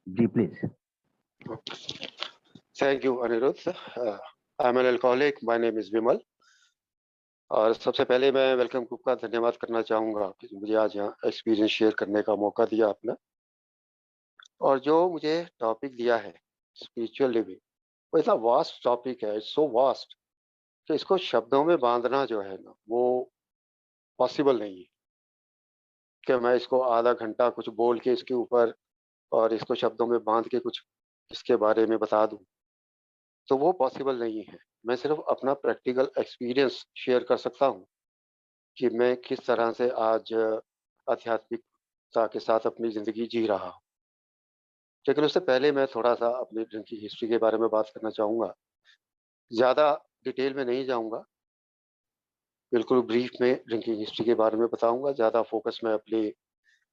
Ji please. Thank you, Anirudh. I'm an alcoholic. My name is Vimal. और सबसे पहले मैं वेलकम ग्रुप का धन्यवाद करना चाहूँगा कि मुझे आज यहाँ एक्सपीरियंस शेयर करने का मौका दिया आपने। और जो मुझे टॉपिक दिया है स्पिरिचुअल लिविंग, वो इतना वास्ट टॉपिक है, इट्स सो वास्ट कि इसको शब्दों में बांधना जो है ना वो पॉसिबल नहीं है कि मैं इसको आधा घंटा कुछ बोल के इसके ऊपर और इसको शब्दों में बांध के कुछ इसके बारे में बता दूं, तो वो पॉसिबल नहीं है। मैं सिर्फ अपना प्रैक्टिकल एक्सपीरियंस शेयर कर सकता हूँ कि मैं किस तरह से आज आध्यात्मिकता के साथ अपनी ज़िंदगी जी रहा हूँ। लेकिन उससे पहले मैं थोड़ा-सा अपनी ड्रिंकिंग हिस्ट्री के बारे में बात करना चाहूँगा। ज़्यादा डिटेल में नहीं जाऊँगा, बिल्कुल ब्रीफ में ड्रिंकिंग हिस्ट्री के बारे में बताऊँगा, ज़्यादा फ़ोकस मैं अपनी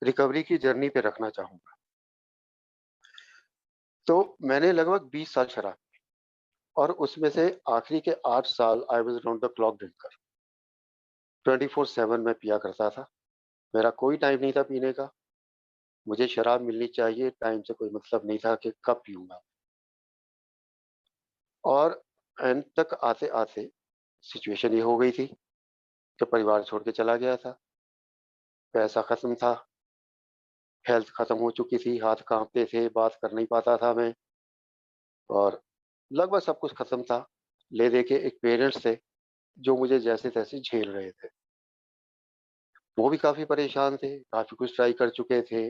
रिकवरी की जर्नी पे रखना चाहूँगा। तो मैंने लगभग 20 साल शराब पी और उसमें से आखिरी के 8 साल I was round the clock drinker. 24/7 मैं पिया करता था। मेरा कोई टाइम नहीं था पीने का। मुझे शराब मिलनी चाहिए, टाइम से कोई मतलब नहीं था कि कब पीऊँगा। और एंड तक आते-आते सिचुएशन ये हो गई थी कि परिवार छोड़ के चला गया था, पैसा खत्म था, हेल्थ खत्म हो चुकी थी, हाथ काँपते थे, बात कर नहीं पाता था मैं और लगभग सब कुछ खत्म था। ले-दे के एक पेरेंट्स थे, जो मुझे जैसे-तैसे झेल रहे थे। वो भी काफ़ी परेशान थे, काफ़ी कुछ ट्राई कर चुके थे,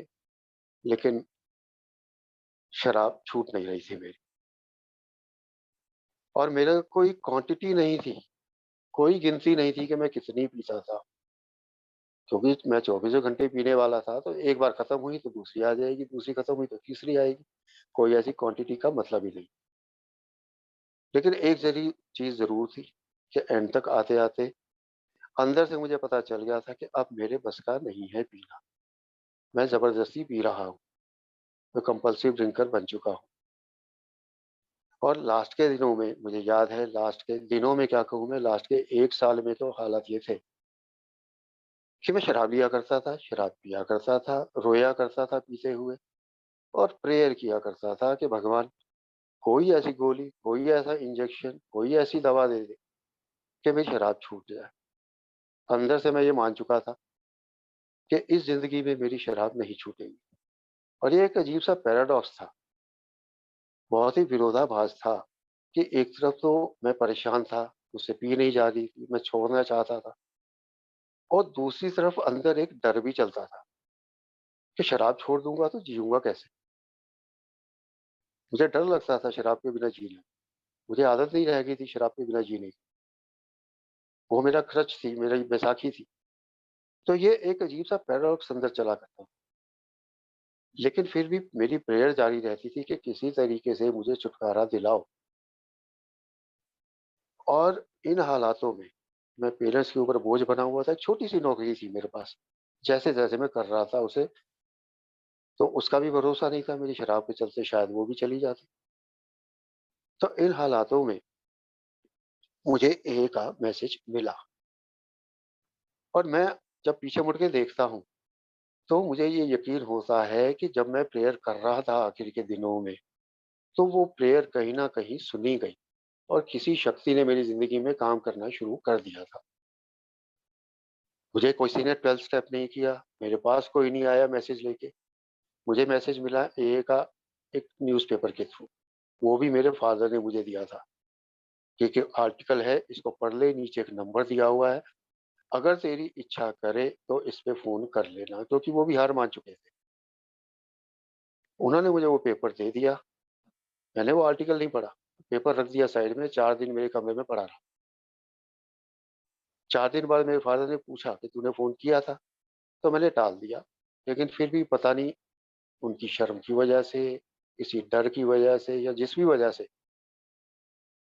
लेकिन शराब छूट नहीं रही थी मेरी और मेरा कोई क्वांटिटी नहीं थी, कोई गिनती नहीं थी कि मैं कितनी पीता था। क्योंकि मैं चौबीसों घंटे पीने वाला था, तो एक बार खत्म हुई तो दूसरी आ जाएगी, दूसरी खत्म हुई तो तीसरी आएगी। कोई ऐसी क्वांटिटी का मतलब ही नहीं। लेकिन एक ज़री चीज़ ज़रूर थी कि एंड तक आते-आते अंदर से मुझे पता चल गया था कि अब मेरे बस का नहीं है पीना। मैं ज़बरदस्ती पी रहा हूँ, मैं कंपल्सिव ड्रिंकर बन चुका हूँ। और लास्ट के दिनों में मुझे याद है, लास्ट के दिनों में क्या कहूँ मैं, लास्ट के 1 साल में तो हालात ये थे कि मैं शराब लिया करता था, शराब पिया करता था, रोया करता था पीते हुए और प्रेयर किया करता था कि भगवान कोई ऐसी गोली, कोई ऐसा इंजेक्शन, कोई ऐसी दवा दे दे कि मेरी शराब छूट जाए। अंदर से मैं ये मान चुका था कि इस ज़िंदगी में मेरी शराब नहीं छूटेगी और ये एक अजीब-सा पैराडॉक्स था, बहुत ही विरोधाभास था कि एक तरफ तो मैं परेशान था, मुझसे पी नहीं जा रही थी, मैं छोड़ना चाहता था और दूसरी तरफ अंदर एक डर भी चलता था कि शराब छोड़ दूँगा तो जीऊँगा कैसे? मुझे डर लगता था शराब के बिना जीने। मुझे आदत नहीं रह गई थी शराब के बिना जीने की। वो मेरा क्रच थी, मेरी बैसाखी थी। तो ये एक अजीब-सा पैराडॉक्स अंदर चला करता था। लेकिन फिर भी मेरी प्रेयर जारी रहती थी कि किसी तरीके से मुझे छुटकारा दिलाओ और इन हालातों में मैं पेरेंट्स के ऊपर बोझ बना हुआ था। छोटी-सी नौकरी थी मेरे पास। जैसे-जैसे मैं कर रहा था उसे, तो उसका भी भरोसा नहीं था, मेरी शराब के चलते शायद वो भी चली जाती। तो इन हालातों में मुझे AA का मैसेज मिला और मैं जब पीछे मुड़ के देखता हूँ, तो मुझे ये यकीन होता है कि जब मैं प्रेयर कर रहा था आखिर के दिनों में, तो वो प्रेयर कहीं न कहीं सुनी गई और किसी शक्ति ने मेरी ज़िंदगी में काम करना शुरू कर दिया था। मुझे किसी ने 12 स्टेप नहीं किया, मेरे पास कोई नहीं आया मैसेज लेके। मुझे मैसेज मिला AA का एक न्यूज़पेपर के थ्रू, वो भी मेरे फ़ादर ने मुझे दिया था कि आर्टिकल है, इसको पढ़ ले, नीचे एक नंबर दिया हुआ है, अगर तेरी इच्छा करे तो इस पे फ़ोन कर लेना, क्योंकि वो भी हार मान चुके थे। उन्होंने मुझे वो पेपर दे दिया, मैंने वो आर्टिकल नहीं पढ़ा, पेपर रख दिया साइड में, 4 दिन मेरे कमरे में पड़ा रहा। 4 दिन बाद मेरे फ़ादर ने पूछा कि तूने फ़ोन किया था? तो मैंने टाल दिया, लेकिन फिर भी पता नहीं उनकी शर्म की वजह से, किसी डर की वजह से या जिस भी वजह से,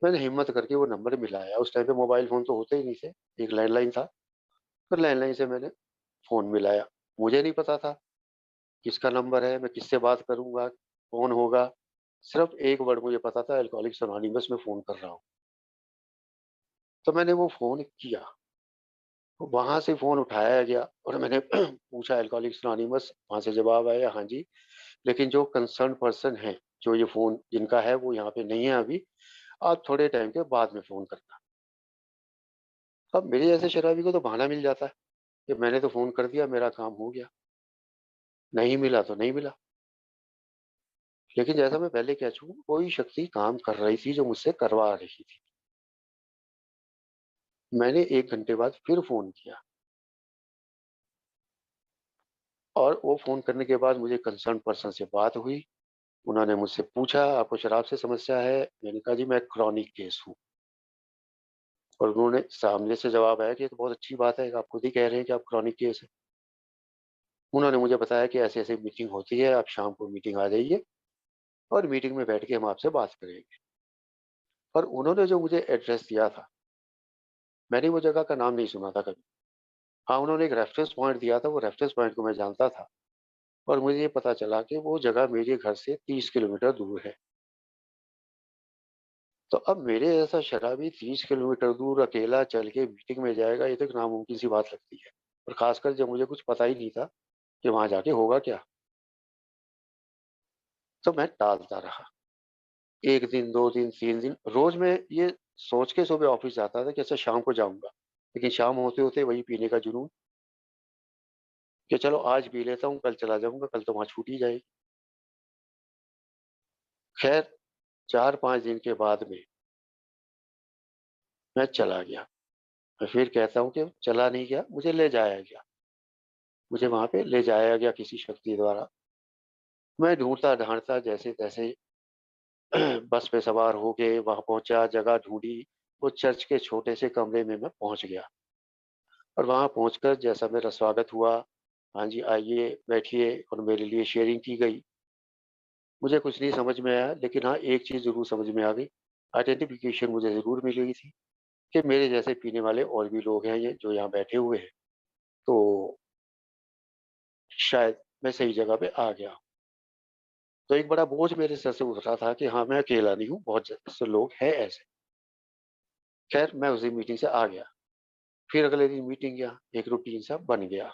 मैंने हिम्मत करके वो नंबर मिलाया। उस टाइम पे मोबाइल फ़ोन तो होते ही नहीं थे, एक लैंडलाइन था, फिर लैंडलाइन से मैंने फ़ोन मिलाया। मुझे नहीं पता था किसका नंबर है, मैं किससे बात करूँगा, कौन होगा? सिर्फ़ एक वर्ड मुझे पता था, अल्कोहलिक्स अनोनिमस में फ़ोन कर रहा हूँ। तो मैंने वो फ़ोन किया वहाँ से फ़ोन उठाया गया और मैंने पूछा अल्कोहलिक्स अनोनिमस, वहाँ से जवाब आया, हाँ जी, लेकिन जो कंसर्न्ड पर्सन है, जो ये फ़ोन जिनका है वो यहाँ पे नहीं है अभी, आप थोड़े टाइम के बाद में फ़ोन करना। अब मेरे जैसे शराबी को तो बहाना मिल जाता है कि मैंने तो फ़ोन कर दिया, मेरा काम हो गया, नहीं मिला तो नहीं मिला। लेकिन जैसा मैं पहले कह चुका हूँ, कोई शक्ति काम कर रही थी जो मुझसे करवा रही थी। मैंने 1 घंटे बाद फिर फ़ोन किया और वो फ़ोन करने के बाद मुझे कंसर्न पर्सन से बात हुई। उन्होंने मुझसे पूछा, "आपको शराब से समस्या है?" मैंने कहा, "जी, मैं क्रॉनिक केस हूँ।" और उन्होंने सामने से जवाब आया कि ये तो बहुत अच्छी बात है, आप खुद ही कह रहे हैं कि आप क्रॉनिक केस हैं। उन्होंने मुझे बताया कि ऐसे-ऐसे मीटिंग होती है, आप शाम को मीटिंग आ जाइए और मीटिंग में बैठ के हम आपसे बात करेंगे। और उन्होंने जो मुझे एड्रेस दिया था, मैंने वो जगह का नाम नहीं सुना था कभी। हाँ, उन्होंने एक रेफ़रेंस पॉइंट दिया था, वो रेफ़रेंस पॉइंट को मैं जानता था और मुझे ये पता चला कि वो जगह मेरे घर से 30 किलोमीटर दूर है। तो अब मेरे जैसा शराबी 30 किलोमीटर दूर अकेला चल के मीटिंग में जाएगा, ये तो एक नामुमकिन सी बात लगती है। और ख़ासकर जब मुझे कुछ पता ही नहीं था कि वहाँ जाके होगा क्या? तो मैं टालता रहा। 1 दिन, 2 दिन, 3 दिन, रोज़ मैं ये सोच के सुबह ऑफ़िस जाता था कि अच्छा शाम को जाऊँगा। लेकिन शाम होते-होते वही पीने का जुनून कि चलो आज पी लेता हूँ, कल चला जाऊँगा, कल तो वहाँ छूट ही जाएगी। ख़ैर 4-5 दिन के बाद में मैं चला गया। मैं फिर कहता हूँ कि चला नहीं गया, मुझे ले जाया गया। मुझे वहाँ पे ले जाया गया किसी शक्ति द्वारा। मैं ढूँढता-ढाँड़ता जैसे-तैसे बस पे सवार होके वहाँ पहुँचा, जगह ढूँढी, वो चर्च के छोटे से कमरे में मैं पहुँच गया और वहाँ पहुँचकर जैसा मेरा स्वागत हुआ, हाँ जी, आइए, बैठिए और मेरे लिए शेयरिंग की गई। मुझे कुछ नहीं समझ में आया, लेकिन हाँ, एक चीज़ ज़रूर समझ में आ गई, आइडेंटिफ़िकेशन मुझे ज़रूर मिल गई थी कि मेरे जैसे पीने वाले और भी लोग हैं ये जो यहाँ बैठे हुए हैं, तो शायद मैं सही जगह पे आ गया। तो एक बड़ा बोझ मेरे सर से उतरा था कि हाँ, मैं अकेला नहीं हूँ, बहुत से लोग हैं ऐसे। ख़ैर मैं उसी मीटिंग से आ गया। फिर अगले दिन मीटिंग गया, एक रूटीन सा बन गया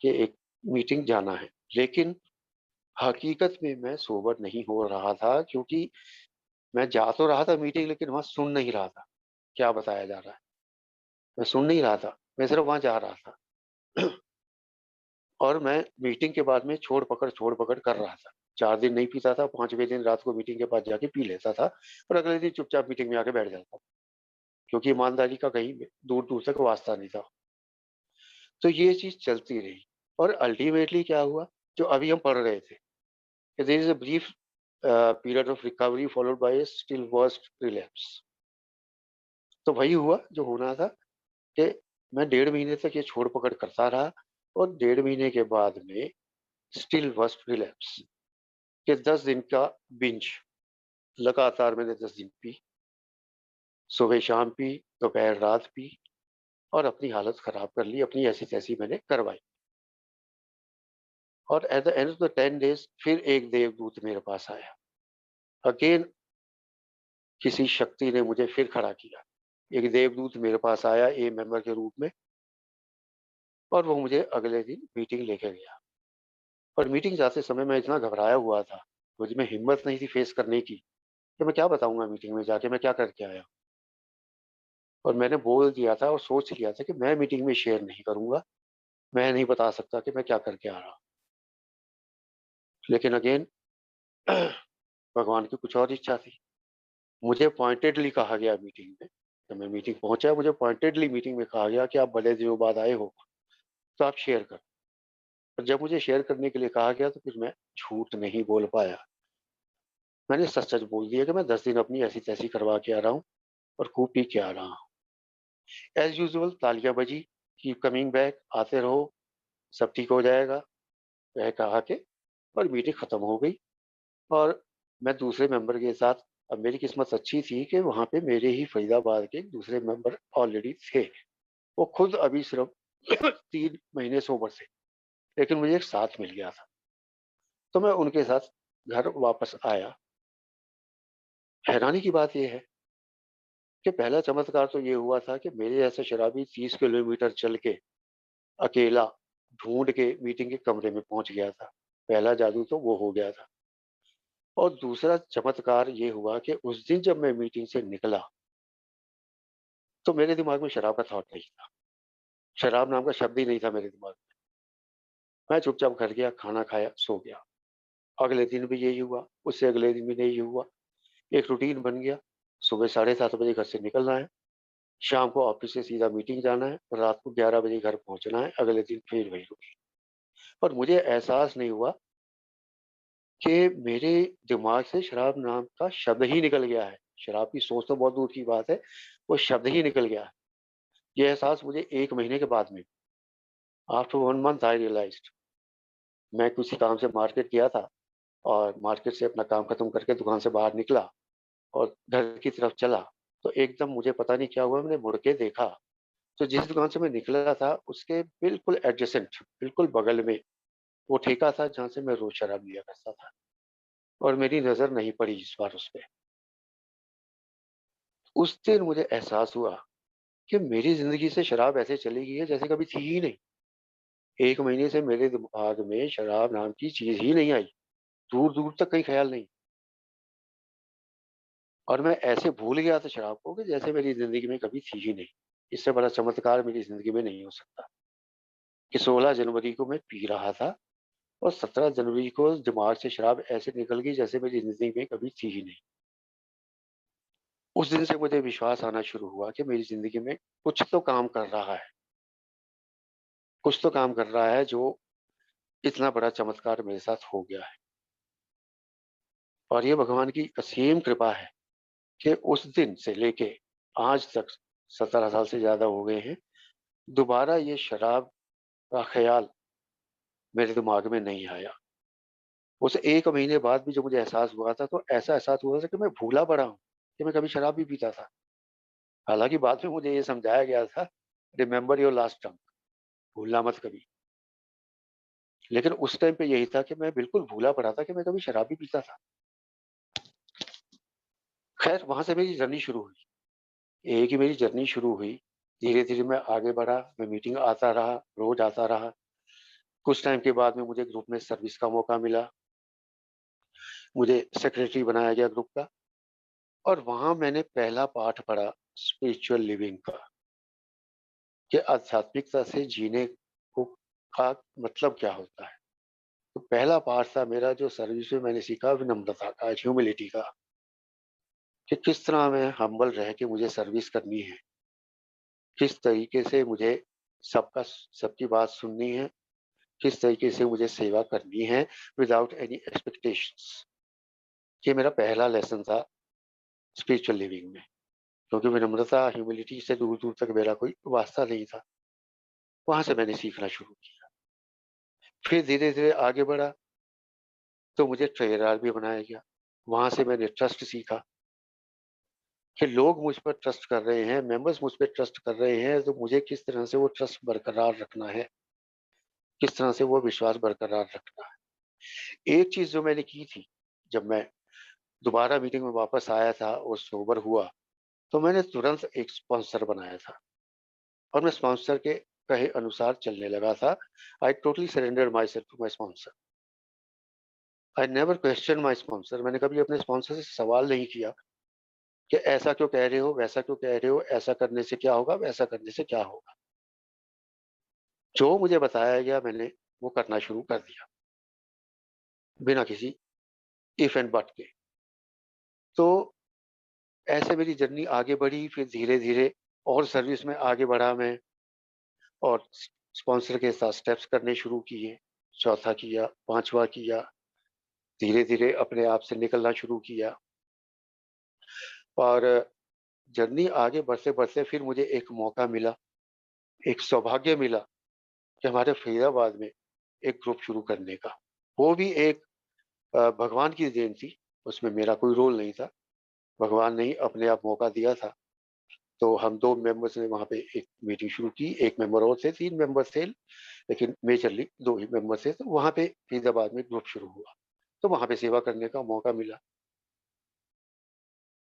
कि एक मीटिंग जाना है। लेकिन हकीकत में मैं सोबर नहीं हो रहा था क्योंकि मैं जा तो रहा था मीटिंग लेकिन वहाँ सुन नहीं रहा था, क्या बताया जा रहा है। मैं सुन नहीं रहा था, मैं सिर्फ़ वहाँ जा रहा था और मैं मीटिंग के बाद में छोड़-पकड़ कर रहा था। 4 दिन नहीं पीता था, 5वें दिन रात को मीटिंग के बाद जाके पी लेता था और अगले दिन चुपचाप मीटिंग में आके बैठ जाता था, क्योंकि ईमानदारी का कहीं दूर-दूर तक वास्ता नहीं था। तो ये चीज़ चलती रही और अल्टीमेटली क्या हुआ, जो अभी हम पढ़ रहे थे, there is a brief period of recovery followed by a still worst relapse. तो वही हुआ जो होना था कि मैं 1.5 महीने तक ये छोड़-पकड़ करता रहा और 1.5 महीने के बाद में स्टिल वर्स्ट रिलैप्स कि 10 दिन का बिंज लगातार मैंने 10 दिन पी, सुबह-शाम पी, दोपहर-रात पी और अपनी हालत खराब कर ली, अपनी ऐसी-तैसी मैंने करवाई और at the end of the 10 days फिर एक देवदूत मेरे पास आया। अगेन किसी शक्ति ने मुझे फिर खड़ा किया। एक देवदूत मेरे पास आया ए मेंबर के रूप में और वो मुझे अगले दिन मीटिंग लेके गया और मीटिंग जाते समय मैं इतना घबराया हुआ था, मुझ में हिम्मत नहीं थी फेस करने की, कि मैं क्या बताऊँगा मीटिंग में जाके मैं क्या करके आया। और मैंने बोल दिया था और सोच लिया था कि मैं मीटिंग में शेयर नहीं करूँगा, मैं नहीं बता सकता कि मैं क्या करके आ रहा हूँ। लेकिन अगेन भगवान की कुछ और इच्छा थी। मुझे पॉइंटेडली कहा गया मीटिंग में, जब मैं मीटिंग पहुँचा मुझे पॉइंटेडली मीटिंग में कहा गया कि आप बड़े दिनों बाद आए हो, तो आप शेयर करो। और जब मुझे शेयर करने के लिए कहा गया तो फिर मैं झूठ नहीं बोल पाया। मैंने सच-सच बोल दिया कि मैं 10 दिन अपनी ऐसी-तैसी करवा के आ रहा हूँ और खूब पी के आ रहा हूँ। एज़ यूजुअल तालियाँ बजी, कीप कमिंग बैक, आते रहो, सब ठीक हो जाएगा, वह कहा के और मीटिंग खत्म हो गई और मैं दूसरे मेंबर के साथ अब मेरी किस्मत अच्छी थी कि वहाँ पे मेरे ही फरीदाबाद के दूसरे मेंबर ऑलरेडी थे। वो खुद अभी सिर्फ़ 3 महीने सोबर थे, लेकिन मुझे एक साथ मिल गया था। तो मैं उनके साथ घर वापस आया। हैरानी की बात ये है कि पहला चमत्कार तो ये हुआ था कि मेरे जैसा शराबी 30 किलोमीटर चल के, अकेला, ढूँढ के मीटिंग के कमरे में पहुँच गया था। पहला जादू तो वो हो गया था। और दूसरा चमत्कार ये हुआ कि उस दिन जब मैं मीटिंग से निकला, तो मेरे दिमाग में शराब का थॉट नहीं था। शराब नाम का शब्द ही नहीं था मेरे दिमाग में। मैं चुपचाप घर गया, खाना खाया, सो गया। अगले दिन भी यही हुआ, उससे अगले दिन भी यही हुआ। एक रूटीन बन गया, सुबह 7:30 बजे घर से निकलना है, शाम को ऑफिस से सीधा मीटिंग जाना है और रात को 11 बजे घर पहुँचना है, अगले दिन फिर वही रूटीन। और मुझे एहसास नहीं हुआ कि मेरे दिमाग से शराब नाम का शब्द ही निकल गया है। शराब की सोच तो बहुत दूर की बात है, वो शब्द ही निकल गया है। ये एहसास मुझे 1 महीने के बाद में, आफ्टर 1 मंथ आई रियलाइज्ड। मैं किसी काम से मार्केट गया था और मार्केट से अपना काम खत्म करके दुकान से बाहर निकला और घर की तरफ चला, तो एकदम मुझे पता नहीं क्या हुआ, मैंने मुड़ के देखा, तो जिस दुकान से मैं निकला था उसके बिल्कुल एडजेसेंट, बिल्कुल बगल में वो ठेका था जहाँ से मैं रोज़ शराब लिया करता था और मेरी नज़र नहीं पड़ी इस बार उसपे। उस दिन मुझे एहसास हुआ कि मेरी ज़िंदगी से शराब ऐसे चली गई है जैसे कभी थी ही नहीं। 1 महीने से मेरे दिमाग में शराब नाम की चीज़ ही नहीं आई, दूर-दूर तक कहीं ख़्याल नहीं। और मैं ऐसे भूल गया था शराब को कि जैसे मेरी ज़िंदगी में कभी थी ही नहीं। इससे बड़ा चमत्कार मेरी ज़िंदगी में नहीं हो सकता कि 16 जनवरी को मैं पी रहा था और 17 जनवरी को दिमाग से शराब ऐसे निकल गई जैसे मेरी ज़िंदगी में कभी थी ही नहीं। उस दिन से मुझे विश्वास आना शुरू हुआ कि मेरी ज़िंदगी में कुछ तो काम कर रहा है, कुछ तो काम कर रहा है जो इतना बड़ा चमत्कार मेरे साथ हो गया है। और ये भगवान की असीम कृपा है कि उस दिन से लेके आज तक 17 साल से ज़्यादा हो गए हैं, दोबारा ये शराब का ख़्याल मेरे दिमाग में नहीं आया। उस 1 महीने बाद भी जब मुझे एहसास हुआ था, तो ऐसा एहसास हुआ था कि मैं भूला पड़ा हूँ, कि मैं कभी शराब भी पीता था। हालाँकि बाद में मुझे ये समझाया गया था, रिमेंबर योर लास्ट ड्रंक, भूलना मत कभी। लेकिन उस टाइम पे यही था कि मैं बिल्कुल भूला पड़ा था कि मैं कभी शराब भी पीता था। ख़ैर वहाँ से मेरी जर्नी शुरू हुई। एक ही मेरी जर्नी शुरू हुई, धीरे-धीरे मैं आगे बढ़ा, मैं मीटिंग आता रहा, रोज़ आता रहा। कुछ टाइम के बाद में मुझे ग्रुप में सर्विस का मौका मिला, मुझे सेक्रेटरी बनाया गया ग्रुप का और वहाँ मैंने पहला पाठ पढ़ा स्पिरिचुअल लिविंग का, कि आध्यात्मिकता से जीने को का मतलब क्या होता है। तो पहला पाठ था मेरा जो सर्विस में मैंने सीखा विनम्रता का, ह्यूमिलिटी का, कि किस तरह मैं हम्बल रह के मुझे सर्विस करनी है, किस तरीके से मुझे सबका सबकी बात सुननी है, किस तरीके से मुझे सेवा करनी है विदाउट एनी एक्सपेक्टेशंस। ये मेरा पहला लेसन था स्पिरिचुअल लिविंग में, क्योंकि विनम्रता, ह्यूमिलिटी से दूर-दूर तक मेरा कोई वास्ता नहीं था। वहाँ से मैंने सीखना शुरू किया। फिर धीरे-धीरे आगे बढ़ा, तो मुझे ट्रेनर भी बनाया गया। वहाँ से मैंने ट्रस्ट सीखा कि लोग मुझ पर ट्रस्ट कर रहे हैं, मेंबर्स मुझ पे ट्रस्ट कर रहे हैं, तो मुझे किस तरह से वो ट्रस्ट बरकरार रखना है, किस तरह से वो विश्वास बरकरार रखना है। एक चीज़ जो मैंने की थी, जब मैं दोबारा मीटिंग में वापस आया था और सोबर हुआ, तो मैंने तुरंत एक स्पॉन्सर बनाया था और मैं स्पॉन्सर के कहे अनुसार चलने लगा था। I totally surrendered myself to my sponsor. I never question my sponsor. मैंने कभी अपने स्पॉन्सर से सवाल नहीं किया कि ऐसा क्यों कह रहे हो, वैसा क्यों कह रहे हो, ऐसा करने से क्या होगा, वैसा करने से क्या होगा। जो मुझे बताया गया मैंने वो करना शुरू कर दिया, बिना किसी इफ एंड बट के। तो ऐसे मेरी जर्नी आगे बढ़ी, फिर धीरे-धीरे और सर्विस में आगे बढ़ा मैं और स्पॉन्सर के साथ स्टेप्स करने शुरू किए। चौथा किया, 5वाँ किया, धीरे-धीरे अपने आप से निकलना शुरू किया और जर्नी आगे बढ़ते-बढ़ते फिर मुझे एक मौका मिला, एक सौभाग्य मिला कि हमारे फरीदाबाद में एक ग्रुप शुरू करने का। वो भी एक भगवान की देन थी, उसमें मेरा कोई रोल नहीं था। भगवान ने ही अपने आप मौका दिया था। तो हम 2 मेंबर्स ने वहाँ पे एक मीटिंग शुरू की, 1 मेंबर और थे, 3 मेंबर्स थे, लेकिन मेजरली 2 ही मेंबर थे, तो वहाँ पे फरीदाबाद में ग्रुप शुरू हुआ। तो वहाँ पे सेवा करने का मौका मिला।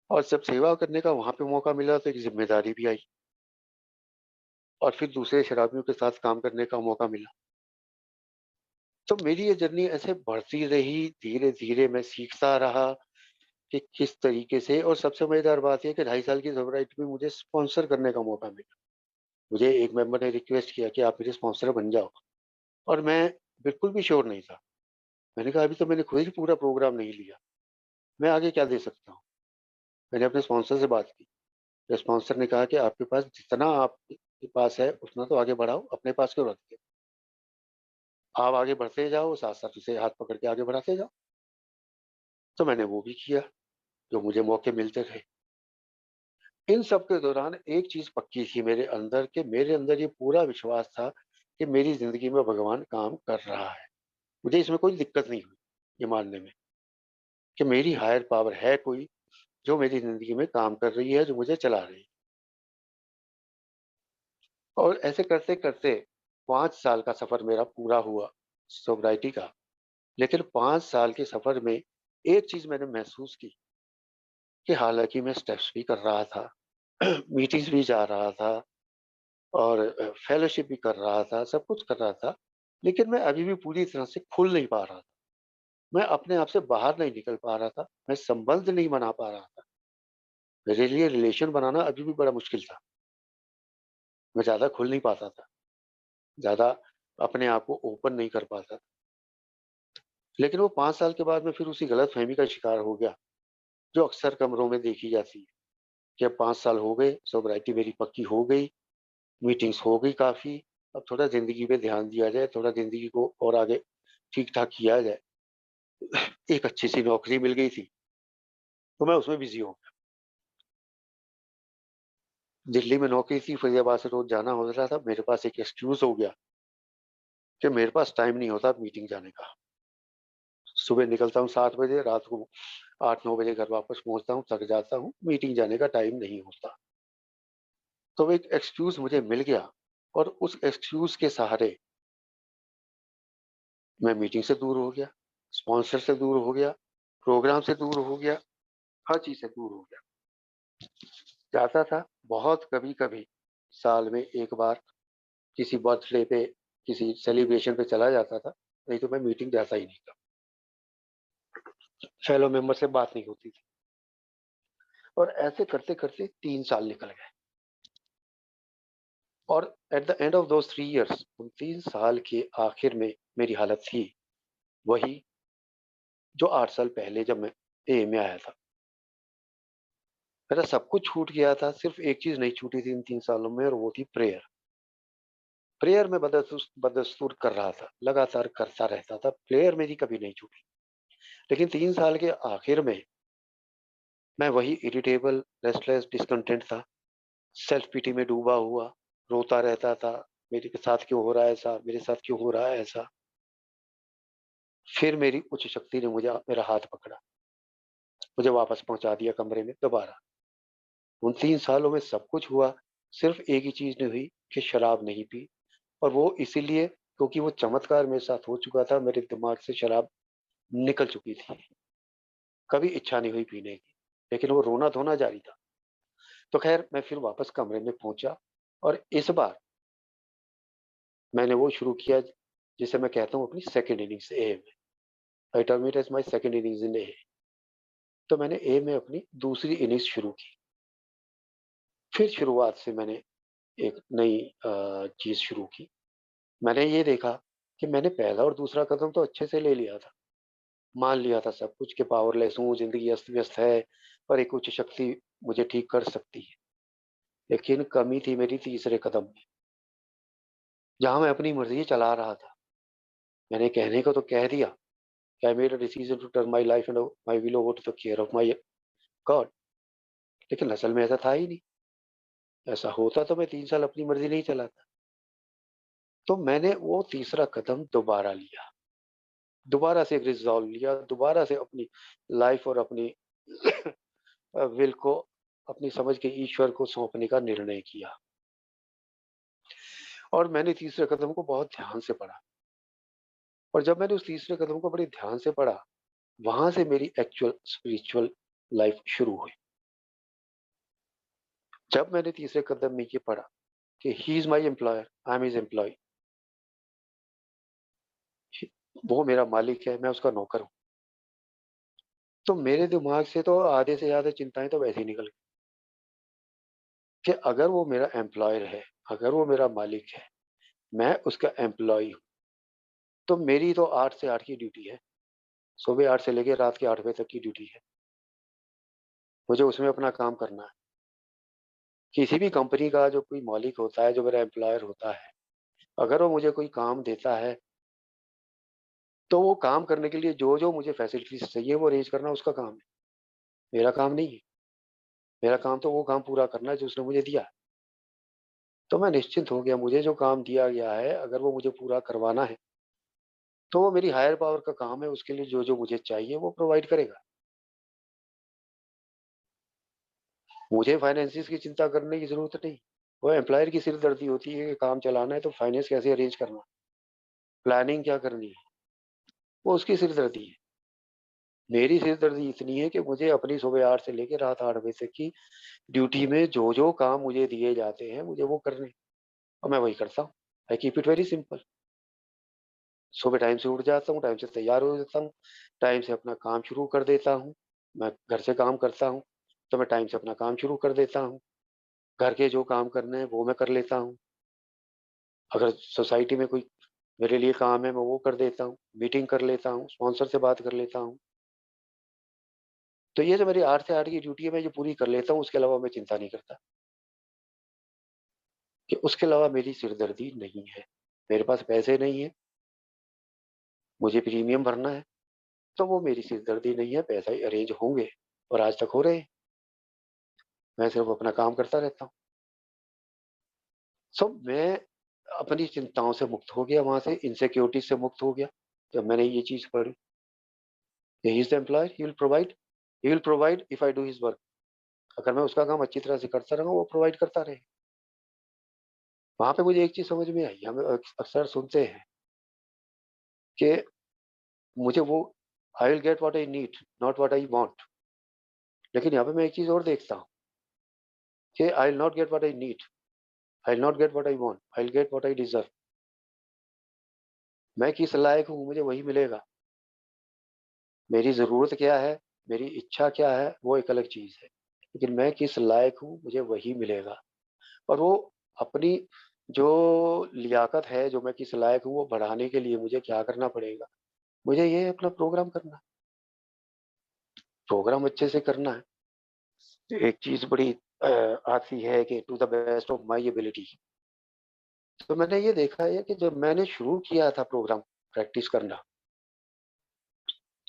और जब सेवा करने का वहाँ पे मौका मिला तो एक ज़िम्मेदारी भी आई और फिर दूसरे शराबियों के साथ काम करने का मौका मिला। तो मेरी ये जर्नी ऐसे बढ़ती रही, धीरे-धीरे मैं सीखता रहा कि किस तरीके से। और सबसे मज़ेदार बात ये है कि 2.5 साल की सोबराइटी में मुझे स्पॉन्सर करने का मौका मिला। मुझे एक मेंबर ने रिक्वेस्ट किया कि आप मेरे स्पॉन्सर बन जाओ और मैं बिल्कुल भी श्योर नहीं था। मैंने कहा अभी तो मैंने खुद ही पूरा प्रोग्राम नहीं लिया, मैं आगे क्या दे सकता हूँ? मैंने अपने स्पॉन्सर से बात की। स्पॉन्सर ने कहा कि आपके पास जितना आपके पास है उतना तो आगे बढ़ाओ, अपने पास क्यों रखते हो? आप आगे बढ़ते जाओ, साथ-साथ उसे हाथ पकड़ के आगे बढ़ाते जाओ। तो मैंने वो भी किया, जो मुझे मौके मिलते रहे। इन सब के दौरान एक चीज़ पक्की थी मेरे अंदर कि मेरे अंदर ये पूरा विश्वास था कि मेरी ज़िंदगी में भगवान काम कर रहा है। मुझे इसमें कोई दिक्कत नहीं हुई, ये मानने में कि मेरी हायर पावर है कोई, जो मेरी ज़िंदगी में काम कर रही है, जो मुझे चला रही है। और ऐसे करते-करते 5 साल का सफ़र मेरा पूरा हुआ सोब्राइटी का। लेकिन 5 साल के सफ़र में एक चीज़ मैंने महसूस की कि हालाँकि मैं स्टेप्स भी कर रहा था, मीटिंग्स भी जा रहा था और फेलोशिप भी कर रहा था, सब कुछ कर रहा था, लेकिन मैं अभी भी पूरी तरह से खुल नहीं पा रहा था। मैं अपने आप से बाहर नहीं निकल पा रहा था, मैं संबंध नहीं बना पा रहा था। मेरे लिए रिलेशन बनाना अभी भी बड़ा मुश्किल था। मैं ज़्यादा खुल नहीं पाता था, ज़्यादा अपने आप को ओपन नहीं कर पाता था। लेकिन वो 5 साल के बाद मैं फिर उसी गलतफ़हमी का शिकार हो गया, जो अक्सर कमरों में देखी जाती है कि अब 5 साल हो गए, सोब्राइटी मेरी पक्की हो गई, मीटिंग्स हो गई काफ़ी, अब थोड़ा ज़िंदगी पे ध्यान दिया जाए, थोड़ा ज़िंदगी को और आगे ठीक-ठाक किया जाए। एक अच्छी-सी नौकरी मिल गई थी, तो मैं उसमें बिज़ी हो गया। दिल्ली में नौकरी थी, फरीदाबाद से रोज़ जाना हो रहा था, मेरे पास एक एक्सक्यूज़ हो गया कि मेरे पास टाइम नहीं होता मीटिंग जाने का। सुबह निकलता हूँ 7 बजे, रात को 8-9 बजे घर वापस पहुँचता हूँ, थक जाता हूँ, मीटिंग जाने का टाइम नहीं होता। तो एक एक्सक्यूज़ मुझे मिल गया और उस एक्सक्यूज़ के सहारे मैं मीटिंग से दूर हो गया, स्पॉन्सर से दूर हो गया, प्रोग्राम से दूर हो गया, हर चीज़ से दूर हो गया। जाता था बहुत कभी-कभी, साल में 1 बार किसी बर्थडे पे, किसी सेलिब्रेशन पे चला जाता था, नहीं तो मैं मीटिंग जाता ही नहीं था। फेलो मेंबर से बात नहीं होती थी और ऐसे करते-करते 3 साल निकल गए और at the end of those 3 years, उन 3 साल के आखिर में मेरी हालत थी वही जो 8 साल पहले जब मैं एए में आया था। मेरा सब कुछ छूट गया था, सिर्फ़ एक चीज़ नहीं छूटी थी इन 3 सालों में और वो थी प्रेयर। प्रेयर मैं बदस्तूर कर रहा था, लगातार करता रहता था, प्रेयर मेरी कभी नहीं छूटी। लेकिन 3 साल के आखिर में मैं वही इरिटेबल, रेस्टलेस, डिसकंटेंट था, सेल्फ पिटी में डूबा हुआ, रोता रहता था, मेरे के साथ क्यों हो रहा है ऐसा? मेरे साथ क्यों हो रहा है ऐसा? फिर मेरी उच्च शक्ति ने मेरा हाथ पकड़ा, मुझे वापस पहुँचा दिया कमरे में दोबारा। उन 3 सालों में सब कुछ हुआ, सिर्फ़ एक ही चीज़ नहीं हुई कि शराब नहीं पी और वो इसीलिए क्योंकि वो चमत्कार मेरे साथ हो चुका था, मेरे दिमाग से शराब निकल चुकी थी। कभी इच्छा नहीं हुई पीने की, लेकिन वो रोना-धोना जारी था। तो ख़ैर मैं फिर वापस कमरे में पहुँचा और इस बार मैंने वो शुरू किया जिसे मैं कहता हूँ अपनी सेकंड इनिंग्स एए में। I term it as my second innings in AA. तो मैंने एए में अपनी दूसरी इनिंग्स शुरू की। फिर शुरुआत से मैंने एक नई चीज़ शुरू की। मैंने ये देखा कि मैंने पहला और दूसरा कदम तो अच्छे से ले लिया था। मान लिया था सब कुछ कि पावरलेस हूँ, ज़िंदगी अस्त-व्यस्त है, पर एक उच्च शक्ति मुझे ठीक कर सकती है। लेकिन कमी थी मेरी तीसरे कदम में, जहाँ मैं अपनी मर्ज़ी चला रहा था। मैंने कहने को तो कह दिया कि I made a decision to turn my life and my will over to the care of my God, लेकिन असल में ऐसा था ही नहीं। ऐसा होता तो मैं 3 साल अपनी मर्ज़ी नहीं चलाता। तो मैंने वो तीसरा कदम दोबारा लिया। दोबारा से एक रिज़ॉल्व लिया, दोबारा से अपनी लाइफ़ और अपनी विल को अपनी समझ के ईश्वर को सौंपने का निर्णय किया और मैंने तीसरे कदम को बहुत ध्यान से पढ़ा और जब मैंने उस तीसरे कदम को बड़े ध्यान से पढ़ा, वहाँ से मेरी एक्चुअल स्पिरिचुअल लाइफ़ शुरू हुई। जब मैंने तीसरे कदम में ये पढ़ा कि he is my employer, I am his employee, वो मेरा मालिक है, मैं उसका नौकर हूँ। तो मेरे दिमाग से तो आधे से ज़्यादा चिंताएँ तो वैसे ही निकल गई कि अगर वो मेरा एम्प्लॉयर है, अगर वो मेरा मालिक है, मैं उसका एम्प्लॉयी हूँ, तो मेरी तो 8 से 8 की ड्यूटी है। सुबह 8 से लेके रात के 8 बजे तक की ड्यूटी है। मुझे उसमें अपना काम करना है। किसी भी कंपनी का जो कोई मालिक होता है, जो मेरा एम्प्लॉयर होता है, अगर वो मुझे कोई काम देता है, तो वो काम करने के लिए जो-जो मुझे फैसिलिटीज़ चाहिए वो अरेंज करना उसका काम है, मेरा काम नहीं है। मेरा काम तो वो काम पूरा करना है जो उसने मुझे दिया है। तो मैं निश्चिंत हो गया, मुझे जो काम दिया गया है अगर वो मुझे पूरा करवाना है, तो वो मेरी हायर पावर का काम है, उसके लिए जो-जो मुझे चाहिए वो प्रोवाइड करेगा। मुझे फाइनेंसिस की चिंता करने की ज़रूरत नहीं। वो एम्प्लॉयर की सिरदर्दी होती है कि काम चलाना है तो फाइनेंस कैसे अरेंज करना, प्लानिंग क्या करनी है, वो उसकी सिरदर्दी है। मेरी सिरदर्दी इतनी है कि मुझे अपनी सुबह 8 से लेके रात 8 बजे तक की ड्यूटी में जो-जो काम मुझे दिए जाते हैं, मुझे वो करने हैं और मैं वही करता हूँ। I keep it very simple. सुबह टाइम से उठ जाता हूँ, टाइम से तैयार हो जाता हूँ, टाइम से अपना काम शुरू कर देता हूँ। मैं घर से काम करता हूँ, तो मैं टाइम से अपना काम शुरू कर देता हूँ। घर के जो काम करने हैं, वो मैं कर लेता हूँ। अगर सोसाइटी में कोई मेरे लिए काम है, मैं वो कर देता हूँ, मीटिंग कर लेता हूँ, स्पॉन्सर से बात कर लेता हूँ। तो ये जो मेरी 8 से 8 की ड्यूटी है, मैं ये पूरी कर लेता हूँ, उसके अलावा मैं चिंता नहीं करता कि उसके अलावा मेरी सिरदर्दी नहीं है। मेरे पास पैसे नहीं हैं, मुझे प्रीमियम भरना है, तो वो मेरी सिरदर्दी नहीं है, पैसा ही अरेंज होंगे और आज तक हो रहे हैं। मैं सिर्फ़ अपना काम करता रहता हूँ। सो मैं अपनी चिंताओं से मुक्त हो गया वहाँ से, इनसिक्योरिटी से मुक्त हो गया, जब मैंने ये चीज़ पढ़ी। He is the employer, he will provide if I do his work. अगर मैं उसका काम अच्छी तरह से करता रहूँगा, वो प्रोवाइड करता रहेगा। वहाँ पे मुझे एक चीज़ समझ में आई, हम अक्सर सुनते हैं कि मुझे वो I will get what I need, not what I want. लेकिन यहाँ पे मैं एक चीज़ और देखता हूँ कि I will not get what I need, I will not get what I want, I will get what I deserve. मैं किस लायक हूँ, मुझे वही मिलेगा। मेरी ज़रूरत क्या है, मेरी इच्छा क्या है, वो एक अलग चीज़ है। लेकिन मैं किस लायक हूँ, मुझे वही मिलेगा। और वो अपनी जो लियाकत है, जो मैं किस लायक हूँ, वो बढ़ाने के लिए मुझे क्या करना पड़ेगा? मुझे ये अपना प्रोग्राम करना है। प्रोग्राम अच्छे से करना है। एक चीज़ बड़ी आती है कि to the best of my ability. तो मैंने ये देखा है कि जब मैंने शुरू किया था प्रोग्राम प्रैक्टिस करना,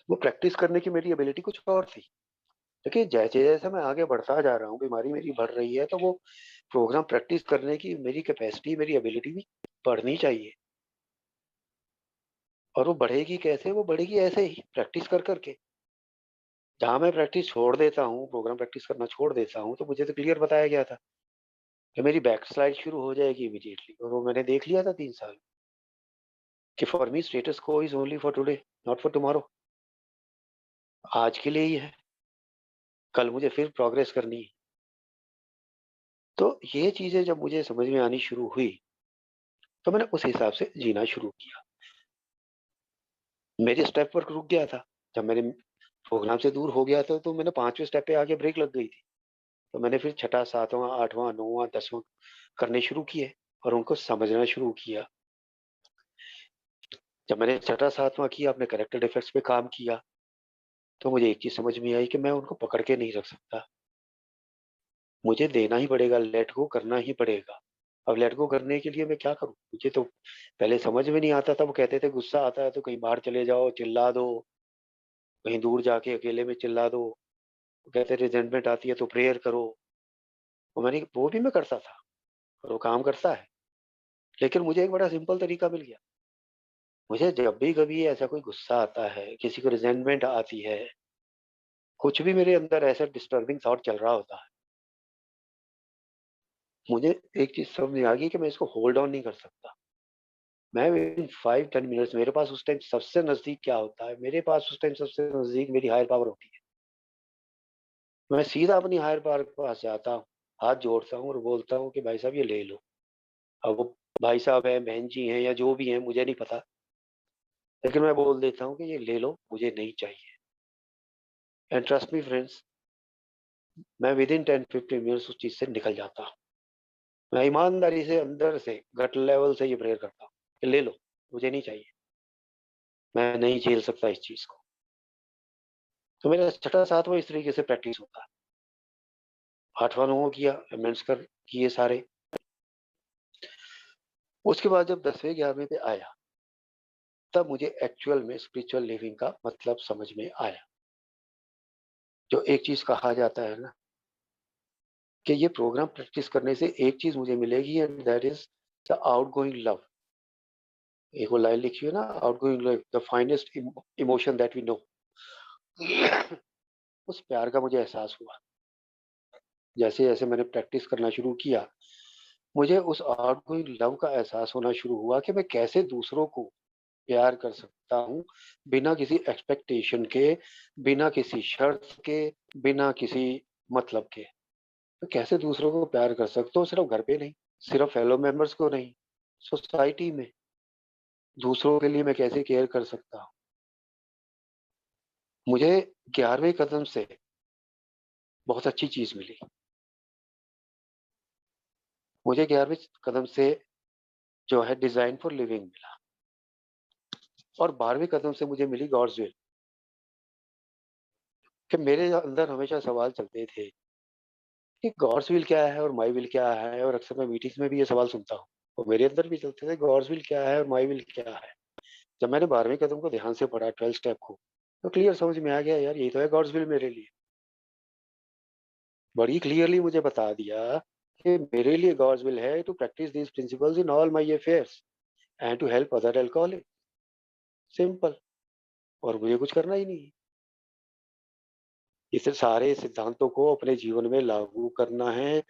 वो प्रैक्टिस करने की मेरी एबिलिटी कुछ और थी। देखिए, जैसे-जैसे मैं आगे बढ़ता जा रहा हूँ, बीमारी मेरी बढ़ रही है, तो वो प्रोग्राम प्रैक्टिस करने की मेरी कैपेसिटी, मेरी एबिलिटी भी बढ़नी चाहिए। और वो बढ़ेगी कैसे? वो बढ़ेगी ऐसे ही प्रैक्टिस कर के। जहाँ मैं प्रैक्टिस छोड़ देता हूँ, प्रोग्राम प्रैक्टिस करना छोड़ देता हूँ, तो मुझे तो क्लियर बताया गया था कि मेरी बैकस्लाइड शुरू हो जाएगी इमीडिएटली, और वो मैंने देख लिया था 3 साल कि for me status quo is only for today, not for tomorrow. आज के लिए ही है, कल मुझे फिर प्रोग्रेस करनी है। तो ये चीज़ें जब मुझे समझ में आनी शुरू हुई, तो मैंने उस हिसाब से जीना शुरू किया। मेरे स्टेप वर्क रुक गया था। जब मैंने प्रोग्राम से दूर हो गया था, तो मैंने 5वें स्टेप पे आके ब्रेक लग गई थी। तो मैंने फिर छठा, 7वाँ, 8वाँ, 9वाँ, 10वाँ करने शुरू किए और उनको समझना शुरू किया। जब मैंने छठा, 7वाँ किया, अपने कैरेक्टर डिफेक्ट्स पे काम किया, तो मुझे एक चीज़ समझ में आई कि मैं उनको पकड़ के नहीं रख सकता। मुझे देना ही पड़ेगा, लेट गो करना ही पड़ेगा। अब लेट गो करने के लिए मैं क्या करूँ? मुझे तो पहले समझ में नहीं आता था। वो कहते थे गुस्सा आता है तो कहीं बाहर चले जाओ, चिल्ला दो, कहीं दूर जाके अकेले में चिल्ला दो। वो कहते रिज़ेंटमेंट आती है तो प्रेयर करो। वो भी मैं करता था और वो काम करता है। लेकिन मुझे एक बड़ा सिंपल तरीका मिल गया। मुझे जब भी कभी ऐसा कोई गुस्सा आता है, किसी को रिज़ेंटमेंट आती है, कुछ भी मेरे अंदर ऐसा डिस्टर्बिंग थॉट चल रहा होता है, मुझे एक चीज़ समझ में आ गई कि मैं इसको होल्ड ऑन नहीं कर सकता। मैं विदिन 5-10 मिनट्स, मेरे पास उस टाइम सबसे नज़दीक क्या होता है, मेरे पास उस टाइम सबसे नज़दीक मेरी हायर पावर होती है। मैं सीधा अपनी हायर पावर के पास जाता हूँ, हाथ जोड़ता हूँ और बोलता हूँ कि भाई साहब ये ले लो। अब वो भाई साहब हैं, बहन जी हैं या जो भी हैं मुझे नहीं पता, लेकिन मैं बोल देता हूँ कि ये ले लो, मुझे नहीं चाहिए। एंड ट्रस्ट मी फ्रेंड्स, मैं विदिन 10-15 मिनट्स उस चीज़ से निकल जाता हूँ। मैं ईमानदारी से अंदर से गट लेवल से ये प्रेयर करता हूँ कि ले लो, मुझे नहीं चाहिए, मैं नहीं झेल सकता इस चीज़ को। तो मेरा छठा सातवां इस तरीके से प्रैक्टिस होता है। 8वां 9वां किया, अमेंड्स कर किए सारे। उसके बाद जब 10वें 11वें पे आया, तब मुझे एक्चुअल में स्पिरिचुअल लिविंग का मतलब समझ में आया। जो एक चीज़ कहा जाता है ना कि ये प्रोग्राम प्रैक्टिस करने से एक चीज़ मुझे मिलेगी and that is the outgoing love. एक वो लाइन लिखी है ना, outgoing love the finest emotion that we know. उस प्यार का मुझे एहसास हुआ। जैसे-जैसे मैंने प्रैक्टिस करना शुरू किया, मुझे उस आउटगोइंग लव का एहसास होना शुरू हुआ कि मैं कैसे दूसरों को प्यार कर सकता हूँ, बिना किसी एक्सपेक्टेशन के, बिना किसी शर्त के, बिना किसी मतलब के। तो कैसे दूसरों को प्यार कर सकता हूँ, सिर्फ़ घर पे नहीं, सिर्फ़ फेलो मेंबर्स को नहीं, सोसाइटी में दूसरों के लिए मैं कैसे केयर कर सकता हूँ। मुझे 11वें कदम से बहुत अच्छी चीज़ मिली। मुझे 11वें कदम से जो है डिज़ाइन फॉर लिविंग मिला और 12वें कदम से मुझे मिली गॉड्स विल। कि मेरे अंदर हमेशा सवाल चलते थे कि गॉड्स विल क्या है और माय विल क्या है, और अक्सर मैं मीटिंग्स में भी ये सवाल सुनता हूँ और मेरे अंदर भी चलते थे गॉड्स विल क्या है और माय विल क्या है। जब मैंने 12वें कदम को ध्यान से पढ़ा, 12 स्टेप को, तो क्लियर समझ में आ गया, यार यही तो है गॉड्स विल मेरे लिए। बड़ी क्लियरली मुझे बता दिया कि मेरे लिए गॉड्स विल है to practise these principles in all my affairs and to help other alcoholic. Simple. और मुझे कुछ करना ही नहीं है। इसे सारे सिद्धांतों को अपने जीवन में लागू करना है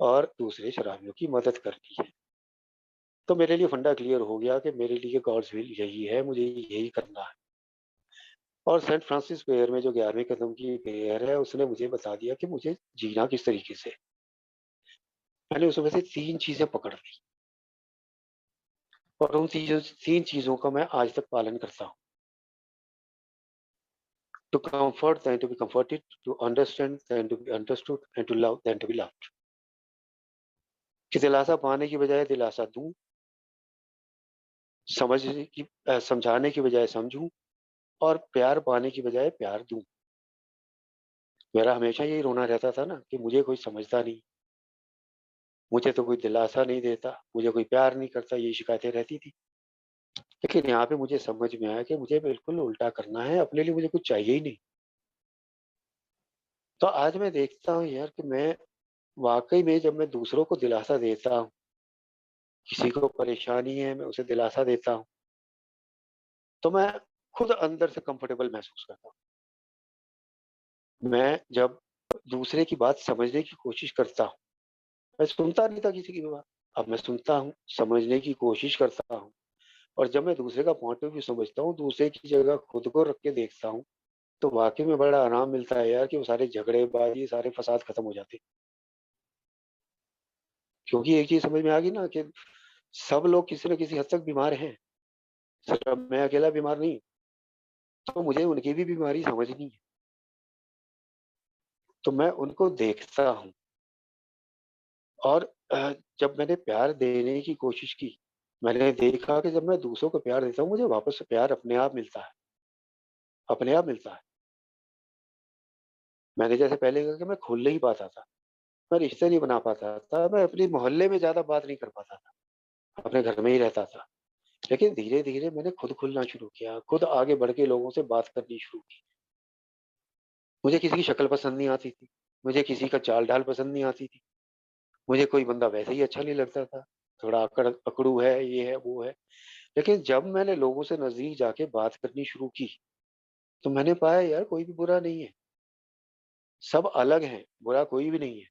और दूसरे शराबियों की मदद करनी है। तो मेरे लिए फंडा क्लियर हो गया कि मेरे लिए गॉड्स विल यही है, मुझे यही करना है। और सेंट फ्रांसिस प्रेयर में जो 11वें कदम की प्रेयर है, उसने मुझे बता दिया कि मुझे जीना किस तरीके से। मैंने उसमें से 3 चीज़ें पकड़ ली और उन 3 चीज़ों का मैं आज तक पालन करता हूँ। To comfort than to be comforted, to understand than to be understood and to love than to be loved. कि दिलासा पाने की बजाय दिलासा दूँ, समझाने की बजाय समझूँ और प्यार पाने की बजाय प्यार दूँ। मेरा हमेशा यही रोना रहता था ना कि मुझे कोई समझता नहीं, मुझे तो कोई दिलासा नहीं देता, मुझे कोई प्यार नहीं करता, ये शिकायतें रहती थी। लेकिन यहाँ पे मुझे समझ में आया कि मुझे बिल्कुल उल्टा करना है, अपने लिए मुझे कुछ चाहिए ही नहीं। तो आज मैं देखता हूँ यार कि मैं वाक़ई में जब मैं दूसरों को दिलासा देता हूँ, किसी को परेशानी है मैं उसे दिलासा देता हूँ, तो मैं खुद अंदर से कंफर्टेबल महसूस करता हूँ। मैं जब दूसरे की बात समझने की कोशिश करता हूँ, मैं सुनता नहीं था किसी की भी बात, अब मैं सुनता हूँ, समझने की कोशिश करता हूँ और जब मैं दूसरे का पॉइंट ऑफ व्यू समझता हूँ, दूसरे की जगह खुद को रख के देखता हूँ, तो वाक़ई में बड़ा आराम मिलता है यार कि वो सारे झगड़ेबाज़ी, सारे फ़साद खत्म हो जाते हैं। क्योंकि एक चीज़ समझ में आ गई ना कि सब लोग किसी न किसी हद तक बीमार हैं, सिर्फ मैं अकेला बीमार नहीं, तो मुझे उनकी भी बीमारी समझनी है। तो मैं उनको देखता हूँ और जब मैंने प्यार देने की कोशिश की, मैंने देखा कि जब मैं दूसरों को प्यार देता हूँ, मुझे वापस से प्यार अपने आप मिलता है, अपने आप मिलता है। मैंने जैसे पहले कहा कि मैं खुल नहीं पाता था, मैं रिश्ते नहीं बना पाता था, मैं अपने मोहल्ले में ज़्यादा बात नहीं कर पाता था, अपने घर में ही रहता था। लेकिन धीरे-धीरे मैंने खुद खुलना शुरू किया, खुद आगे बढ़ के लोगों से बात करनी शुरू की। मुझे किसी की शक्ल पसंद नहीं आती थी, मुझे किसी का चाल-ढाल पसंद नहीं आती थी, मुझे कोई बंदा वैसे ही अच्छा नहीं लगता था, थोड़ा अकड़ू है, ये है, वो है। लेकिन जब मैंने लोगों से नज़दीक जाके बात करनी शुरू की, तो मैंने पाया यार कोई भी बुरा नहीं है, सब अलग हैं, बुरा कोई भी नहीं है,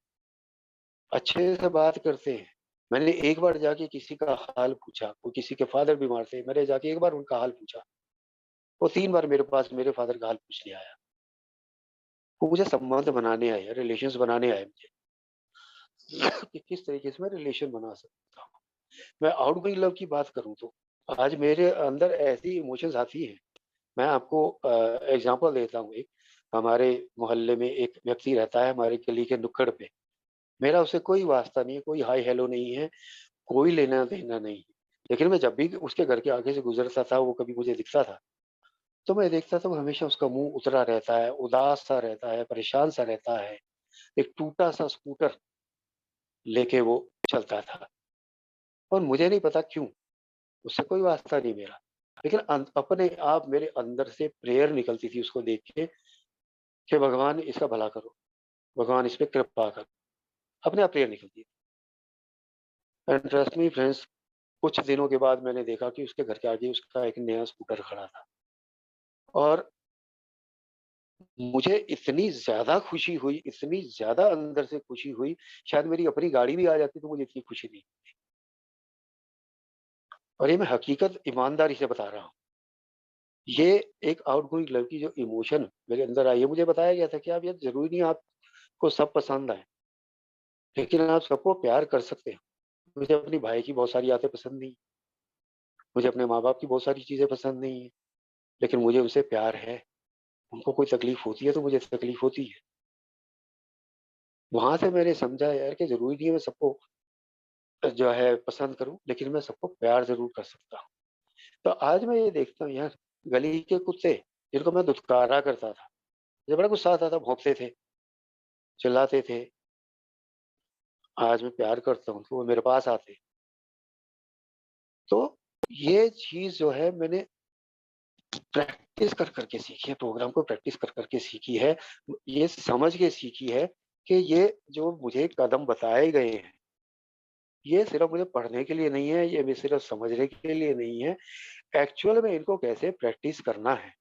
अच्छे से बात करते हैं। मैंने एक बार जाके किसी का हाल पूछा, वो किसी के फादर बीमार थे, मैंने जाके एक बार उनका हाल पूछा, वो 3 बार मेरे पास मेरे फादर का हाल पूछने आया। वो मुझे संबंध बनाने आए, रिलेशंस बनाने आए मुझे। कि किस तरीके से मैं रिलेशन बना सकता हूँ। मैं आउटगोइंग लव की बात करूँ तो आज मेरे अंदर ऐसी इमोशंस आती हैं। मैं आपको एग्ज़ाम्पल देता हूँ एक। हमारे मोहल्ले में एक व्यक्ति रहता है हमारे गली के नुक्कड़ पे। मेरा उससे कोई वास्ता नहीं है, कोई हाय हेलो नहीं है, कोई लेना-देना नहीं है। लेकिन मैं जब भी उसके घर के आगे से गुज़रता था, वो कभी मुझे दिखता था, तो मैं देखता था वो हमेशा उसका मुँह उतरा रहता है, उदास-सा रहता है, परेशान-सा रहता है। एक टूटा-सा स्कूटर लेके वो चलता था और मुझे नहीं पता क्यों? उससे कोई वास्ता नहीं मेरा। लेकिन अपने आप मेरे अंदर से प्रेयर निकलती थी उसको देख के कि भगवान इसका भला करो, भगवान इस पे कृपा करो। अपने आप प्रेयर निकलती थी। एंड ट्रस्ट मी फ्रेंड्स, कुछ दिनों के बाद मैंने देखा कि उसके घर के आगे उसका एक नया स्कूटर खड़ा था और मुझे इतनी ज़्यादा खुशी हुई, इतनी ज़्यादा अंदर से खुशी हुई, शायद मेरी अपनी गाड़ी भी आ जाती तो मुझे इतनी खुशी नहीं। और ये मैं हकीकत ईमानदारी से बता रहा हूँ। ये एक आउटगोइंग लव की जो इमोशन मेरे अंदर आई है, मुझे बताया गया था कि आप ये ज़रूरी नहीं आपको सब पसंद आएँ, लेकिन आप सबको प्यार कर सकते हो। मुझे अपनी भाई की बहुत सारी आदतें पसंद नहीं, मुझे अपने माँ-बाप की बहुत सारी चीज़ें पसंद नहीं है, लेकिन मुझे उनसे प्यार है। उनको कोई तकलीफ़ होती है तो मुझे तकलीफ़ होती है। वहाँ से मैंने समझा यार कि ज़रूरी नहीं है मैं सबको जो है पसंद करूँ, लेकिन मैं सबको प्यार ज़रूर कर सकता हूँ। तो आज मैं ये देखता हूँ यार, गली के कुत्ते जिनको मैं धुतकारा करता था, मुझे बड़ा गुस्सा आता था, भौंकते थे, चिल्लाते थे। आज मैं प्यार करता हूँ तो वो मेरे पास आते। तो ये चीज़ जो है मैंने प्रैक्टिस कर के सीखी है, प्रोग्राम को प्रैक्टिस कर के सीखी है। ये समझ के सीखी है कि ये जो मुझे कदम बताए गए हैं, ये सिर्फ़ मुझे पढ़ने के लिए नहीं है, ये भी सिर्फ़ समझने के लिए नहीं है। एक्चुअल में इनको कैसे प्रैक्टिस करना है,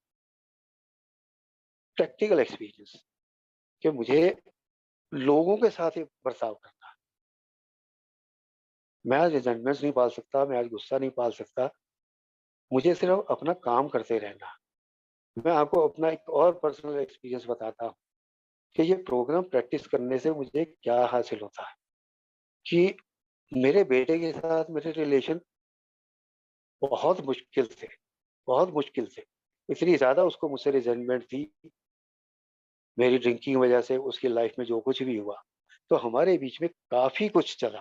प्रैक्टिकल एक्सपीरियंस कि मुझे लोगों के साथ ही बर्ताव करना है। मैं आज रिज़ेंटमेंट्स नहीं पाल सकता, मैं आज गुस्सा नहीं पाल सकता, मुझे सिर्फ़ अपना काम करते रहना है। मैं आपको अपना एक और पर्सनल एक्सपीरियंस बताता हूँ कि ये प्रोग्राम प्रैक्टिस करने से मुझे क्या हासिल होता है कि मेरे बेटे के साथ मेरे रिलेशन बहुत मुश्किल थे, बहुत मुश्किल थे। इतनी ज़्यादा उसको मुझसे रिज़ेंटमेंट थी, मेरी ड्रिंकिंग वज़ह से उसकी लाइफ़ में जो कुछ भी हुआ। तो हमारे बीच में काफ़ी कुछ चला,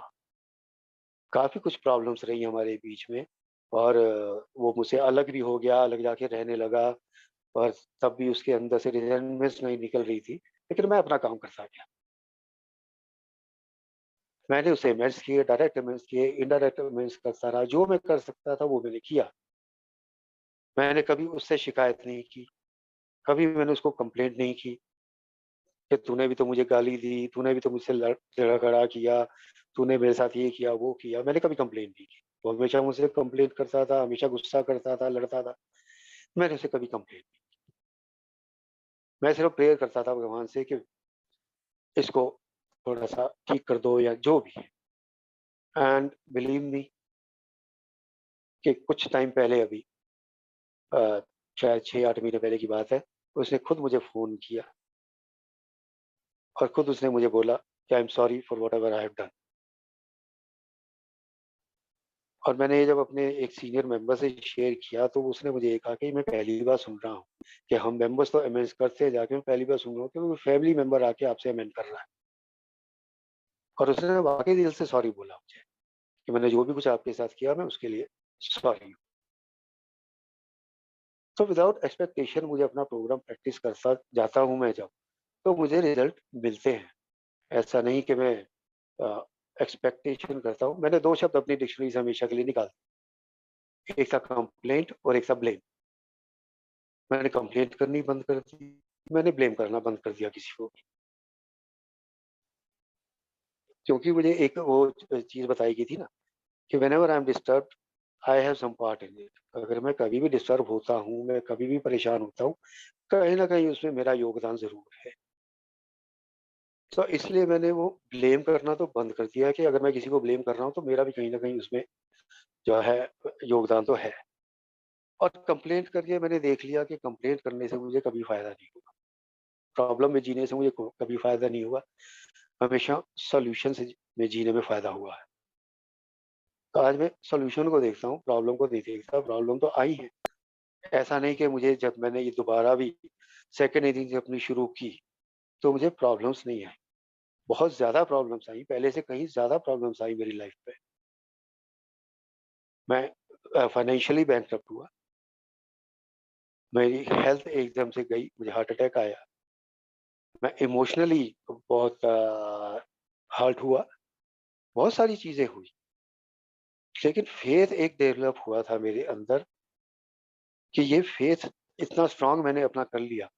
काफ़ी कुछ प्रॉब्लम्स रही हमारे बीच में और वो मुझसे अलग भी हो गया, अलग जाके रहने लगा और तब भी उसके अंदर से रिज़ेंटमेंट्स नहीं निकल रही थी, लेकिन मैं अपना काम करता गया। मैंने उसे इमेंट्स किए, डायरेक्ट इमेंट्स किए, इनडायरेक्ट इमेंट्स करता रहा, जो मैं कर सकता था वो मैंने किया। मैंने कभी उससे शिकायत नहीं की, कभी मैंने उसको कंप्लेंट नहीं की कि तूने भी तो मुझे गाली दी, तूने भी तो मुझसे झगड़ा किया, तूने मेरे साथ ये किया, वो किया, मैंने कभी कंप्लेंट नहीं की। वो हमेशा मुझसे कंप्लेंट करता था, हमेशा गुस्सा करता था, लड़ता था। मैंने उसे कभी कंप्लेंट नहीं। मैं सिर्फ़ प्रेयर करता था भगवान से कि इसको थोड़ा-सा ठीक कर दो या जो भी है। एंड बिलीव मी कि कुछ टाइम पहले अभी अ, शायद 6-8 महीने पहले की बात है, उसने खुद मुझे फ़ोन किया और खुद उसने मुझे बोला कि I am sorry for whatever I have done. और मैंने ये जब अपने एक सीनियर मेंबर से शेयर किया तो उसने मुझे ये कहा कि मैं पहली बार सुन रहा हूँ कि हम मेंबर्स तो अमेज़ करते हैं जाके, मैं पहली बार सुन रहा हूँ कि कोई फैमिली मेंबर आके आपसे अमेज़ कर रहा है। और उसने वाक़ई दिल से सॉरी बोला मुझे कि मैंने जो भी कुछ आपके साथ किया मैं उसके लिए सॉरी। तो विदाउट एक्सपेक्टेशन मुझे अपना प्रोग्राम प्रैक्टिस करता जाता हूँ मैं जब, तो मुझे रिज़ल्ट मिलते हैं। ऐसा नहीं कि मैं अ, एक्सपेक्टेशन करता हूँ। मैंने 2 शब्द अपनी डिक्शनरी से हमेशा के लिए निकाले, एक था कंप्लेंट और एक था ब्लेम। मैंने कंप्लेंट करनी बंद कर दी, मैंने ब्लेम करना बंद कर दिया किसी को। क्योंकि मुझे एक वो चीज़ बताई गई थी ना कि whenever I am disturbed I have some part in it. अगर मैं कभी भी डिस्टर्ब होता हूँ, मैं कभी भी परेशान होता हूँ, कहीं न कहीं उसमें मेरा योगदान ज़रूर है। तो इसलिए मैंने वो ब्लेम करना तो बंद कर दिया कि अगर मैं किसी को ब्लेम कर रहा हूँ, तो मेरा भी कहीं न कहीं उसमें जो है योगदान तो है। और कंप्लेंट करके मैंने देख लिया कि कंप्लेंट करने से मुझे कभी फ़ायदा नहीं हुआ। प्रॉब्लम में जीने से मुझे को कभी फ़ायदा नहीं हुआ। हमेशा सॉल्यूशन से में जीने में फ़ायदा हुआ है। तो आज मैं सॉल्यूशन को देखता हूँ, प्रॉब्लम को नहीं देखता। प्रॉब्लम तो आई है। ऐसा नहीं कि मुझे जब मैंने ये दोबारा भी सेकंड इनिंग्स अपनी शुरू की, तो मुझे प्रॉब्लम्स नहीं आई। बहुत ज़्यादा प्रॉब्लम्स आई, पहले से कहीं ज़्यादा प्रॉब्लम्स आई मेरी लाइफ़ में। मैं फाइनेंशियली बैंकरप्ट हुआ, मेरी हेल्थ एकदम से गई, मुझे हार्ट अटैक आया। मैं इमोशनली बहुत हर्ट हुआ, बहुत सारी चीज़ें हुई। लेकिन फेथ एक डेवलप हुआ था मेरे अंदर कि ये फेथ इतना स्ट्रॉन्ग मैंने अपना कर लिया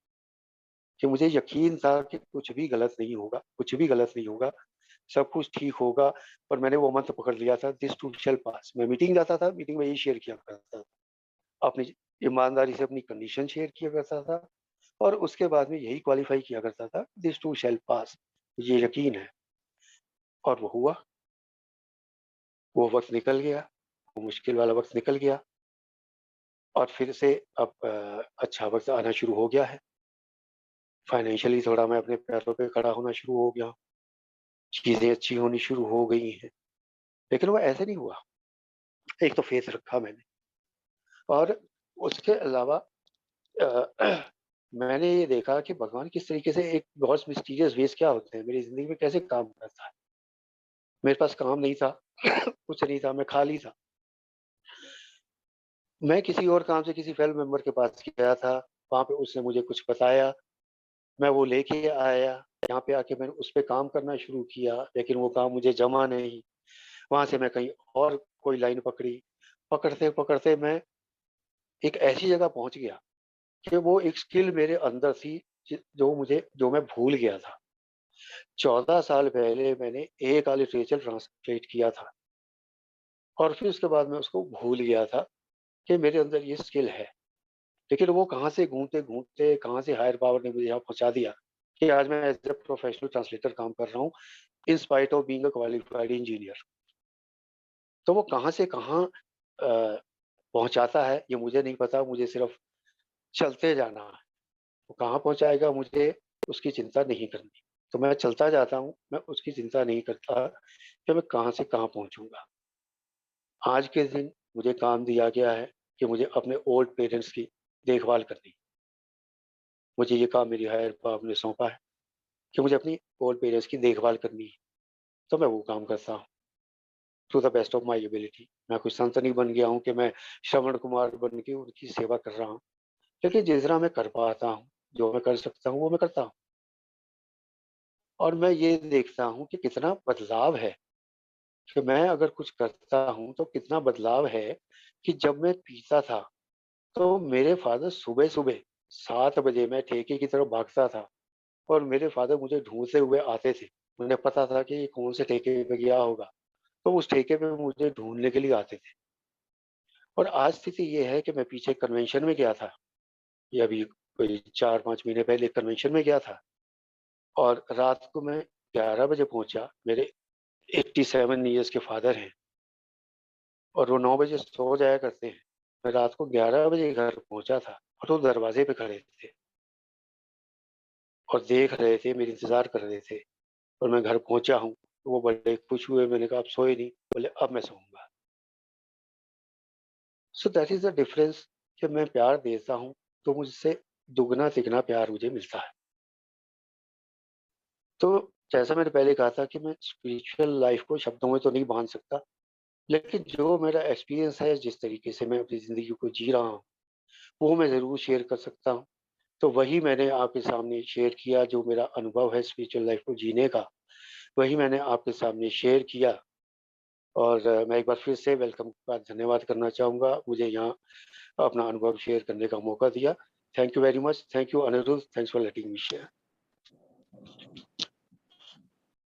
कि मुझे यकीन था कि कुछ भी गलत नहीं होगा, कुछ भी गलत नहीं होगा, सब कुछ ठीक होगा। और मैंने वो मंत्र पकड़ लिया था, दिस टू शैल पास। मैं मीटिंग जाता था, मीटिंग में यही शेयर किया करता था, अपनी ईमानदारी से अपनी कंडीशन शेयर किया करता था और उसके बाद में यही क्वालीफाई किया करता था, दिस टू शैल पास, मुझे यकीन है। और वो हुआ, वो वक़्त निकल गया, वो मुश्किल वाला वक़्त निकल गया और फिर से अब अच्छा वक़्त आना शुरू हो गया है। फाइनेंशियली थोड़ा मैं अपने पैरों पे खड़ा होना शुरू हो गया हूँ, चीज़ें अच्छी होनी शुरू हो गई हैं। लेकिन वो ऐसे नहीं हुआ, एक तो फेथ रखा मैंने और उसके अलावा अ, मैंने ये देखा कि भगवान किस तरीके से एक बहुत मिस्टीरियस वेज़ क्या होते हैं, मेरी ज़िंदगी में कैसे काम करता है। मेरे पास काम नहीं था, कुछ नहीं था, मैं खाली था। मैं किसी और काम से किसी फैमिली मेंबर के पास गया था, वहाँ पे उसने मुझे कुछ बताया, मैं वो लेके आया, यहाँ पे आके मैंने उस पे काम करना शुरू किया, लेकिन वो काम मुझे जमा नहीं। वहाँ से मैं कहीं और कोई लाइन पकड़ी, पकड़ते-पकड़ते मैं एक ऐसी जगह पहुँच गया कि वो एक स्किल मेरे अंदर थी जो मैं भूल गया था। 14 साल पहले मैंने एक का लिटरेचर ट्रांसलेट किया था और फिर उसके बाद मैं उसको भूल गया था कि मेरे अंदर ये स्किल है। लेकिन वो कहाँ से घूमते-घूमते कहाँ से हायर पावर ने मुझे यहाँ पहुँचा दिया कि आज मैं एज़ अ प्रोफेशनल ट्रांसलेटर काम कर रहा हूँ, in spite of being a qualified engineer. तो वो कहाँ से कहाँ पहुँचाता है ये मुझे नहीं पता, मुझे सिर्फ़ चलते जाना है। वो कहाँ पहुँचाएगा मुझे उसकी चिंता नहीं करनी। तो मैं चलता जाता हूँ, मैं उसकी चिंता नहीं करता कि मैं कहाँ से कहाँ पहुँचूँगा। आज के दिन मुझे काम दिया गया है कि मुझे अपने ओल्ड पेरेंट्स की देखभाल करनी। मुझे ये काम मेरी हायर पावर ने सौंपा है कि मुझे अपनी ओल्ड पेरेंट्स की देखभाल करनी है, तो मैं वो काम करता हूँ to the best of my ability. मैं कोई संत नहीं बन गया हूँ कि मैं श्रवण कुमार बन के उनकी सेवा कर रहा हूँ, लेकिन जिस तरह मैं कर पाता हूँ, जो मैं कर सकता हूँ, वो मैं करता हूँ। और मैं ये देखता हूँ कि कितना बदलाव है कि मैं अगर कुछ करता हूँ, तो कितना बदलाव है कि जब मैं पीता था, तो मेरे फ़ादर सुबह-सुबह 7 बजे मैं ठेके की तरफ भागता था और मेरे फ़ादर मुझे ढूँढते हुए आते थे। उन्हें पता था कि ये कौन से ठेके पे गया होगा, तो उस ठेके पे मुझे ढूँढने के लिए आते थे। और आज स्थिति ये है कि मैं पीछे कन्वेंशन में गया था, ये अभी कोई 4-5 महीने पहले कन्वेंशन में गया था और रात को मैं 11 बजे पहुँचा। मेरे 87 इयर्स के फ़ादर हैं और वो 9 बजे सो जाया करते हैं। मैं रात को 11 बजे घर पहुँचा था और वो दरवाज़े पे खड़े थे और देख रहे थे, मेरा इंतज़ार कर रहे थे और मैं घर पहुँचा हूँ, तो वो बड़े खुश हुए। मैंने कहा, "आप सोए नहीं?" बोले, "अब मैं सोऊँगा।" So that is the difference कि मैं प्यार देता हूँ, तो मुझसे दुगना-तिगना प्यार मुझे मिलता है। तो जैसा मैंने पहले कहा था कि मैं स्पिरिचुअल लाइफ़ को शब्दों में तो नहीं बाँध सकता, लेकिन जो मेरा एक्सपीरियंस है, जिस तरीके से मैं अपनी ज़िंदगी को जी रहा हूँ, वो मैं ज़रूर शेयर कर सकता हूँ। तो वही मैंने आपके सामने शेयर किया, जो मेरा अनुभव है स्पिरिचुअल लाइफ़ को जीने का, वही मैंने आपके सामने शेयर किया। और मैं एक बार फिर से वेलकम का धन्यवाद करना चाहूँगा, मुझे यहाँ अपना अनुभव शेयर करने का मौका दिया। Thank you very much. Thank you Anirudh, thanks for letting me share.